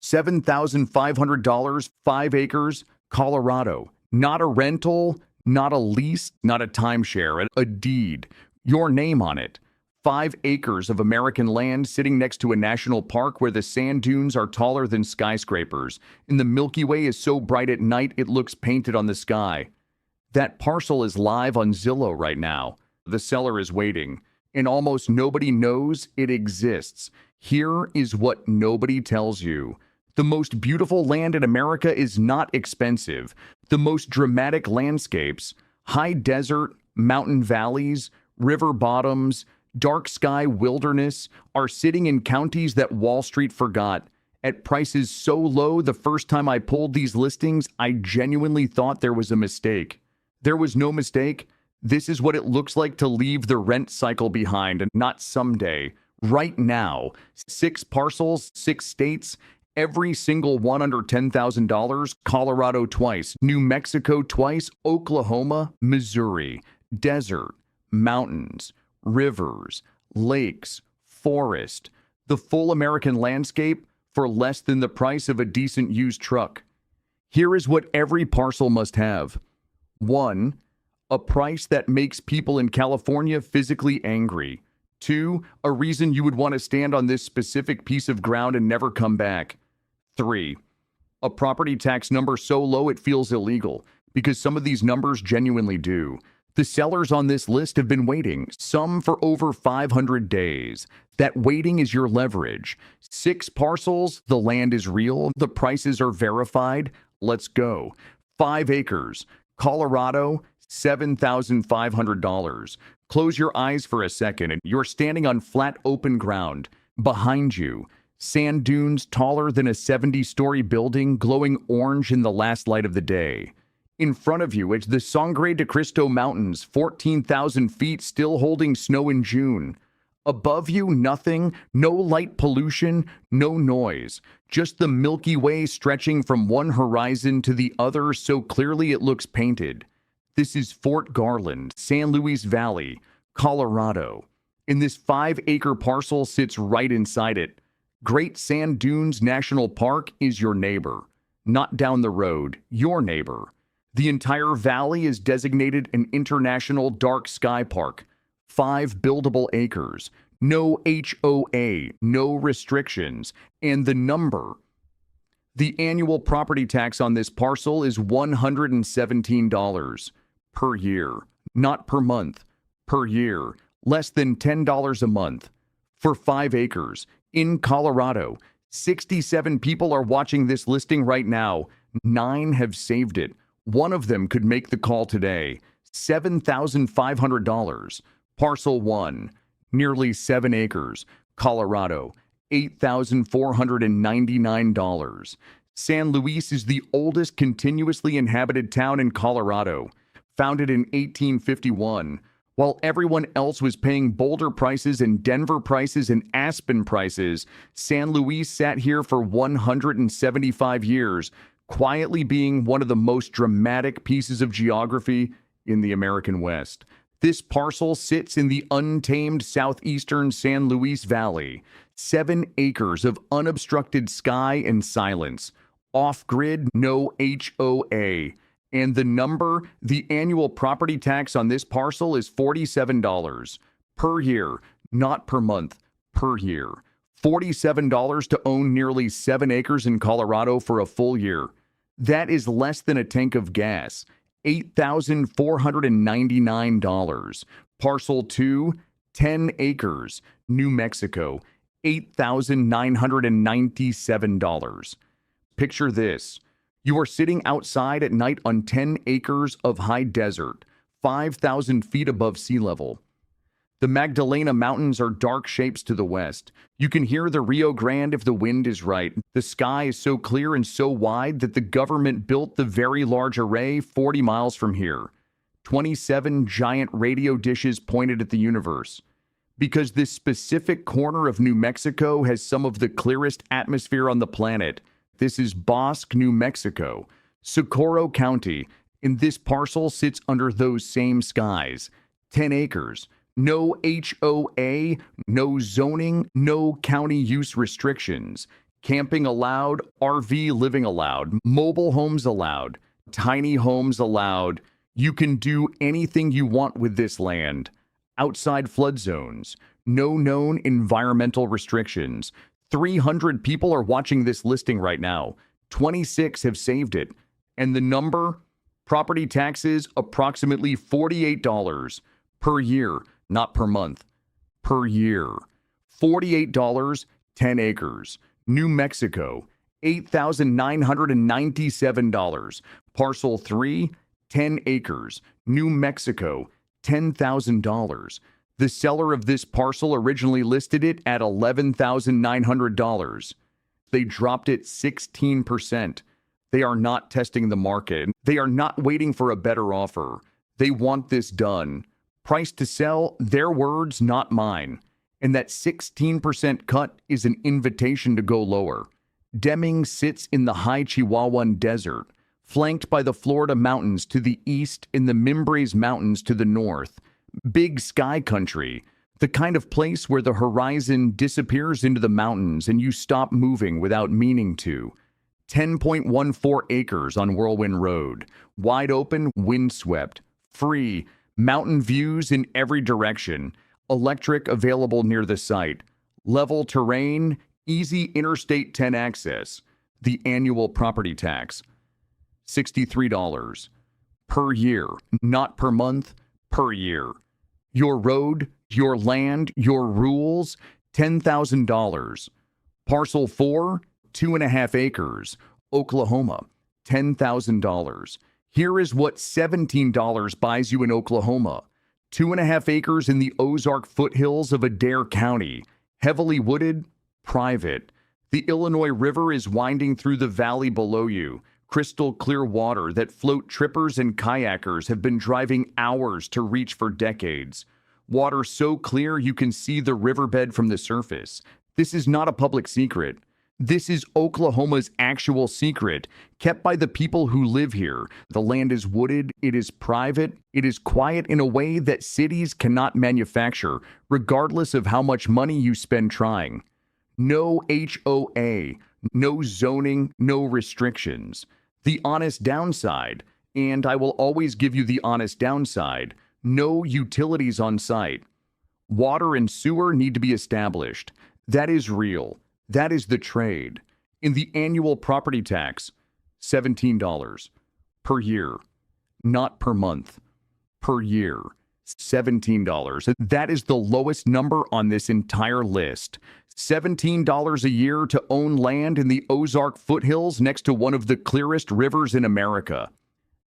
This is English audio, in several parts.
$7,500, 5 acres, Colorado. Not a rental, not a lease, not a timeshare, a deed. Your name on it. 5 acres of American land sitting next to a national park where the sand dunes are taller than skyscrapers, and the Milky Way is so bright at night it looks painted on the sky. That parcel is live on Zillow right now. The seller is waiting, and almost nobody knows it exists. Here is what nobody tells you. The most beautiful land in America is not expensive. The most dramatic landscapes, high desert, mountain valleys, river bottoms, dark sky wilderness, are sitting in counties that Wall Street forgot, at prices so low the first time I pulled these listings, I genuinely thought there was a mistake. There was no mistake. This is what it looks like to leave the rent cycle behind, and not someday. Right now, 6 parcels, 6 states, every single one under $10,000, Colorado twice, New Mexico twice, Oklahoma, Missouri, desert, mountains, rivers, lakes, forest, the full American landscape for less than the price of a decent used truck. Here is what every parcel must have. 1. A price that makes people in California physically angry. 2. A reason you would want to stand on this specific piece of ground and never come back. 3. A property tax number so low it feels illegal, because some of these numbers genuinely do. The sellers on this list have been waiting, some for over 500 days. That waiting is your leverage. 6 parcels, the land is real, the prices are verified. Let's go. 5 acres, Colorado, $7,500. Close your eyes for a second and you're standing on flat open ground. Behind you, sand dunes taller than a 70-story building glowing orange in the last light of the day. In front of you, it's the Sangre de Cristo Mountains, 14,000 feet, still holding snow in June. Above you, nothing, no light pollution, no noise. Just the Milky Way stretching from one horizon to the other so clearly it looks painted. This is Fort Garland, San Luis Valley, Colorado. And this 5-acre parcel sits right inside it. Great Sand Dunes National Park is your neighbor. Not down the road, your neighbor. The entire valley is designated an International Dark Sky Park. 5 buildable acres, no HOA, no restrictions, and the number. The annual property tax on this parcel is $117 per year, not per month, per year, less than $10 a month. For 5 acres, in Colorado, 67 people are watching this listing right now. 9 have saved it. One of them could make the call today. $7,500. Parcel 1, nearly 7 acres, Colorado, $8,499. San Luis is the oldest continuously inhabited town in Colorado, founded in 1851. While everyone else was paying Boulder prices and Denver prices and Aspen prices, San Luis sat here for 175 years, quietly being one of the most dramatic pieces of geography in the American West. This parcel sits in the untamed southeastern San Luis Valley, 7 acres of unobstructed sky and silence, off-grid, no HOA. And the number, the annual property tax on this parcel is $47 per year, not per month, per year. $47 to own nearly 7 acres in Colorado for a full year. That is less than a tank of gas. $8,499. Parcel 2, 10 acres, New Mexico, $8,997. Picture this. You are sitting outside at night on 10 acres of high desert, 5,000 feet above sea level. The Magdalena Mountains are dark shapes to the west. You can hear the Rio Grande if the wind is right. The sky is so clear and so wide that the government built the Very Large Array 40 miles from here. 27 giant radio dishes pointed at the universe. Because this specific corner of New Mexico has some of the clearest atmosphere on the planet. This is Bosque, New Mexico, Socorro County, and this parcel sits under those same skies. 10 acres. No HOA, no zoning, no county use restrictions. Camping allowed, RV living allowed, mobile homes allowed, tiny homes allowed. You can do anything you want with this land. Outside flood zones, no known environmental restrictions. 300 people are watching this listing right now. 26 have saved it. And the number? Property taxes, approximately $48 per year, not per month, per year. $48, 10 acres. New Mexico, $8,997. Parcel 3, 10 acres. New Mexico, $10,000. The seller of this parcel originally listed it at $11,900. They dropped it 16%. They are not testing the market. They are not waiting for a better offer. They want this done. Price to sell, their words, not mine. And that 16% cut is an invitation to go lower. Deming sits in the high Chihuahuan Desert, flanked by the Florida mountains to the east and the Mimbres Mountains to the north. Big sky country, the kind of place where the horizon disappears into the mountains and you stop moving without meaning to. 10.14 acres on Whirlwind Road, wide open, windswept, free, mountain views in every direction, electric available near the site, level terrain, easy Interstate 10 access. The annual property tax, $63 per year, not per month, per year. Your road, your land, your rules, $10,000. Parcel 4, 2.5 acres, Oklahoma, $10,000. Here is what $17 buys you in Oklahoma. 2.5 acres in the Ozark foothills of Adair County, heavily wooded, private. The Illinois River is winding through the valley below you, crystal clear water that float trippers and kayakers have been driving hours to reach for decades. Water so clear you can see the riverbed from the surface. This is not a public secret. This is Oklahoma's actual secret, kept by the people who live here. The land is wooded, it is private, it is quiet in a way that cities cannot manufacture, regardless of how much money you spend trying. No HOA, no zoning, no restrictions. The honest downside, and I will always give you the honest downside, no utilities on site. Water and sewer need to be established. That is real. That is the trade. In the annual property tax, $17 per year, not per month, per year, $17. That is the lowest number on this entire list. $17 a year to own land in the Ozark foothills next to one of the clearest rivers in America.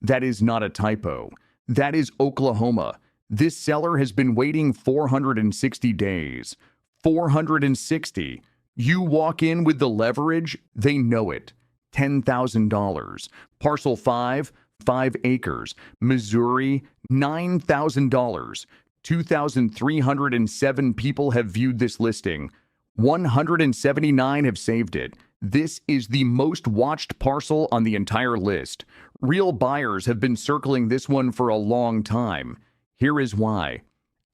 That is not a typo. That is Oklahoma. This seller has been waiting 460 days. 460. You walk in with the leverage, they know it. $10,000. Parcel 5, 5 acres. Missouri, $9,000. 2,307 people have viewed this listing. 179 have saved it. This is the most watched parcel on the entire list. Real buyers have been circling this one for a long time. Here is why.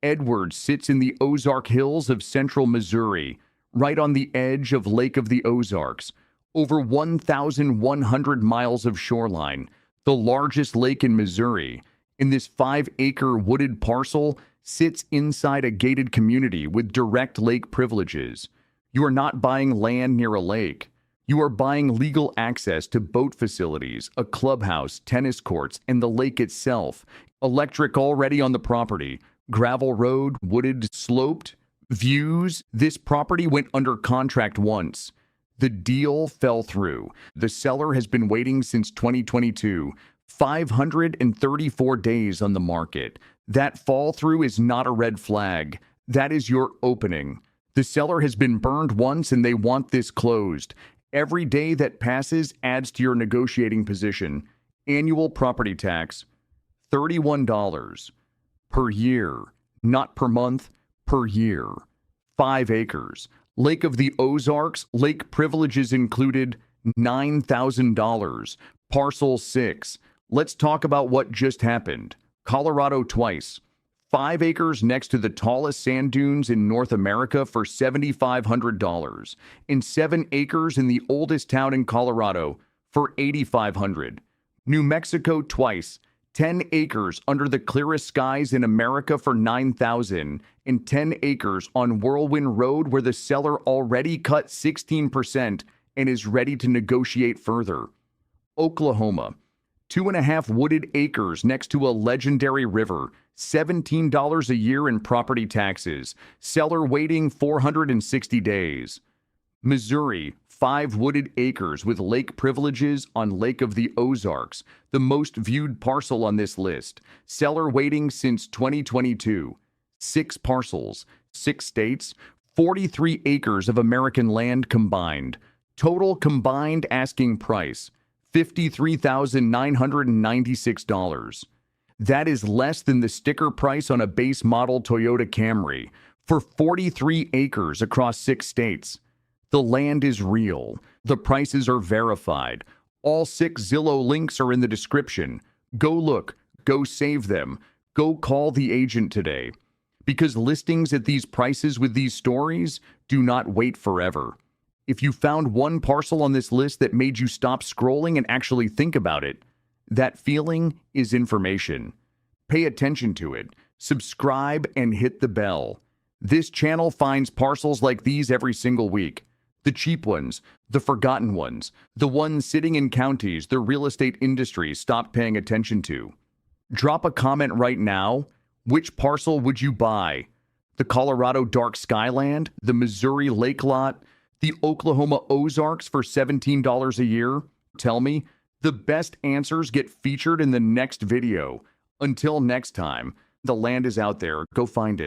Edwards sits in the Ozark Hills of central Missouri, right on the edge of Lake of the Ozarks. Over 1,100 miles of shoreline, the largest lake in Missouri. In this 5-acre wooded parcel sits inside a gated community with direct lake privileges. You are not buying land near a lake. You are buying legal access to boat facilities, a clubhouse, tennis courts, and the lake itself. Electric already on the property. Gravel road, wooded, sloped. Views. This property went under contract once. The deal fell through. The seller has been waiting since 2022. 534 days on the market. That fall through is not a red flag. That is your opening. The seller has been burned once and they want this closed. Every day that passes adds to your negotiating position. Annual property tax, $31 per year, not per month, per year. 5 acres. Lake of the Ozarks, lake privileges included, $9,000. Parcel 6. Let's talk about what just happened. Colorado twice. 5 acres next to the tallest sand dunes in North America for $7,500, and 7 acres in the oldest town in Colorado for $8,500. New Mexico twice, 10 acres under the clearest skies in America for $9,000, and 10 acres on Whirlwind Road where the seller already cut 16% and is ready to negotiate further. Oklahoma, 2.5 wooded acres next to a legendary river, $17 a year in property taxes, seller waiting 460 days. Missouri, 5 wooded acres with lake privileges on Lake of the Ozarks, the most viewed parcel on this list, seller waiting since 2022. 6 parcels, 6 states, 43 acres of American land combined. Total combined asking price, $53,996. That is less than the sticker price on a base model Toyota Camry for 43 acres across 6 states. The land is real. The prices are verified. All 6 Zillow links are in the description. Go look. Go save them. Go call the agent today. Because listings at these prices with these stories do not wait forever. If you found one parcel on this list that made you stop scrolling and actually think about it, that feeling is information. Pay attention to it. Subscribe and hit the bell. This channel finds parcels like these every single week. The cheap ones, the forgotten ones, the ones sitting in counties the real estate industry stopped paying attention to. Drop a comment right now. Which parcel would you buy? The Colorado Dark Skyland, the Missouri Lake Lot, the Oklahoma Ozarks for $17 a year? Tell me. The best answers get featured in the next video. Until next time, the land is out there. Go find it.